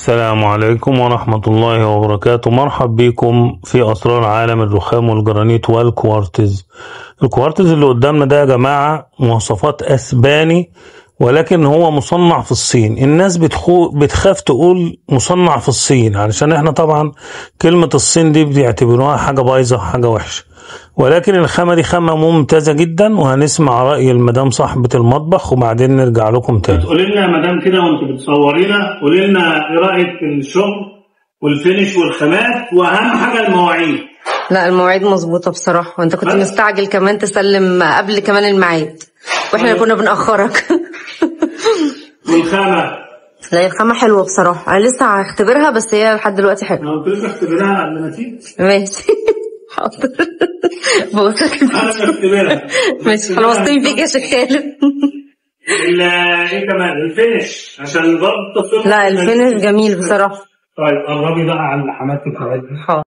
السلام عليكم ورحمة الله وبركاته. مرحب بكم في أسرار عالم الرخام والجرانيت والكوارتز. الكوارتز اللي قدامنا ده يا جماعة مواصفات أسباني، ولكن هو مصنع في الصين. الناس بتخاف تقول مصنع في الصين، علشان احنا طبعا كلمة الصين دي بيعتبروها حاجة بايظة، حاجة وحشة، ولكن الخامة دي خامة ممتازة جدا. وهنسمع رأي المدام صاحبة المطبخ وبعدين نرجع لكم تاني. تقولي لنا يا مدام كده وانت بتصورينا، قولي لنا ايه رأيك في الشغل والفينش والخامات، واهم حاجة المواعيد. لا المواعيد مظبوطة بصراحة، وانت كنت مستعجل كمان تسلم قبل كمان الميعاد، واحنا اللي كنا بنأخرك. والخامة؟ لا الخامة حلوة بصراحة، انا لسه هختبرها بس هي لحد دلوقتي حلوة. انا قلت لك اختبرها قبل ما تيجي. ماشي. حاضر. انا بختبرها. ماشي خلصتني فيك يا شيخ خالد. ايه كمان الفينش عشان برضه التصوير. لا الفينش جميل بصراحة. طيب قربي بقى على حماتك. حاضر.